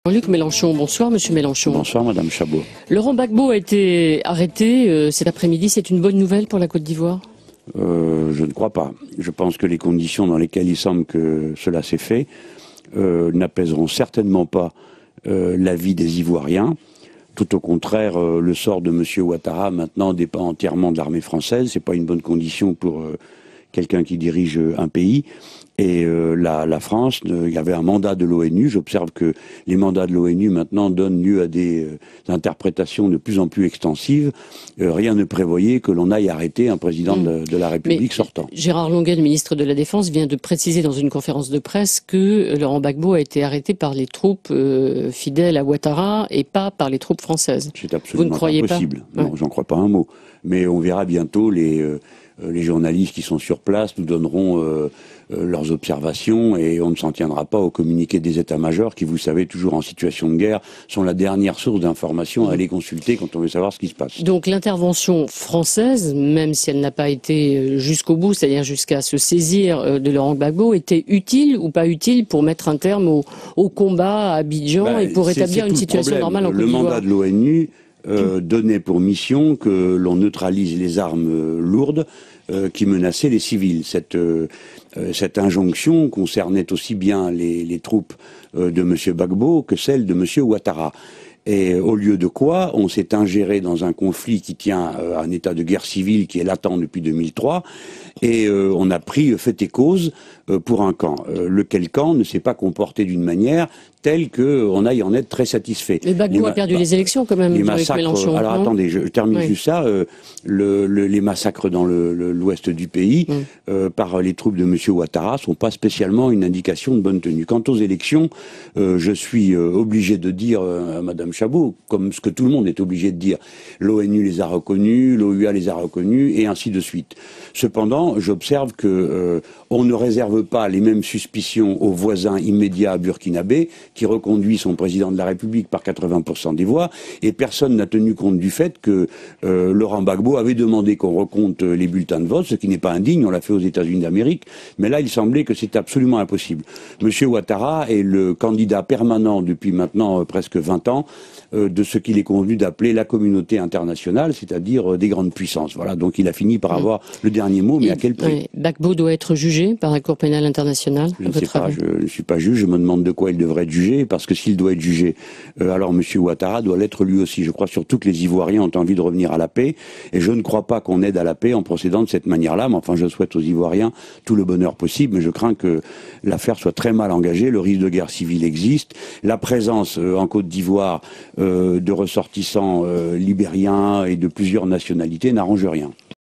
Jean-Luc Mélenchon, bonsoir Monsieur Mélenchon. Bonsoir Madame Chabot. Laurent Gbagbo a été arrêté cet après-midi, c'est une bonne nouvelle pour la Côte d'Ivoire? Je ne crois pas. Je pense que les conditions dans lesquelles il semble que cela s'est fait n'apaiseront certainement pas la vie des Ivoiriens. Tout au contraire, le sort de M. Ouattara maintenant dépend entièrement de l'armée française. C'est pas une bonne condition pour quelqu'un qui dirige un pays. Et la France, il y avait un mandat de l'ONU. J'observe que les mandats de l'ONU maintenant donnent lieu à des interprétations de plus en plus extensives. Rien ne prévoyait que l'on aille arrêter un président de la République sortant. Gérard Longuet, le ministre de la Défense, vient de préciser dans une conférence de presse que Laurent Gbagbo a été arrêté par les troupes fidèles à Ouattara et pas par les troupes françaises. C'est absolument impossible. Non, j'en crois pas un mot. Mais on verra bientôt les journalistes qui sont sur place nous donneront leurs observations et on ne s'en tiendra pas au communiqué des états-majors qui, vous savez, toujours en situation de guerre, sont la dernière source d'information à aller consulter quand on veut savoir ce qui se passe. Donc l'intervention française, même si elle n'a pas été jusqu'au bout, c'est-à-dire jusqu'à se saisir de Laurent Gbagbo, était utile ou pas utile pour mettre un terme au combat à Abidjan et pour rétablir une situation normale en Côte d'Ivoire? Le mandat de l'ONU donnait pour mission que l'on neutralise les armes lourdes qui menaçaient les civils. Cette injonction concernait aussi bien les troupes de M. Gbagbo que celles de M. Ouattara. Et au lieu de quoi, on s'est ingéré dans un conflit qui tient à un état de guerre civile qui est latent depuis 2003, et on a pris fait et cause pour un camp. Lequel camp ne s'est pas comporté d'une manière telle qu'on aille en être très satisfait. Mais Gbagbo a perdu les élections quand même, les massacres, Mélenchon. alors attendez, je termine juste ça. Les massacres dans l'ouest du pays par les troupes de M. Ouattara sont pas spécialement une indication de bonne tenue. Quant aux élections, je suis obligé de dire à Madame Chabot, comme ce que tout le monde est obligé de dire, l'ONU les a reconnus, l'OUA les a reconnus, et ainsi de suite. Cependant, j'observe que on ne réserve pas les mêmes suspicions aux voisins immédiats burkinabés, qui reconduit son président de la République par 80% des voix, et personne n'a tenu compte du fait que Laurent Gbagbo avait demandé qu'on recompte les bulletins de vote, ce qui n'est pas indigne, on l'a fait aux États-Unis d'Amérique, mais là il semblait que c'est absolument impossible. Monsieur Ouattara est le candidat permanent depuis maintenant presque 20 ans de ce qu'il est convenu d'appeler la communauté internationale, c'est-à-dire des grandes puissances. Voilà, donc il a fini par avoir le dernier mot, mais à quel prix? Gbagbo doit être jugé par la Cour pénale internationale? Je ne sais pas, je ne suis pas juge, je me demande de quoi il devrait être jugé, parce que s'il doit être jugé, alors M. Ouattara doit l'être lui aussi. Je crois surtout que les Ivoiriens ont envie de revenir à la paix, et je ne crois pas qu'on aide à la paix en procédant de cette manière-là, mais enfin je souhaite aux Ivoiriens tout le bonheur possible, mais je crains que l'affaire soit très mal engagée, le risque de guerre civile existe, la présence en Côte d'Ivoire de ressortissants libériens et de plusieurs nationalités n'arrange rien.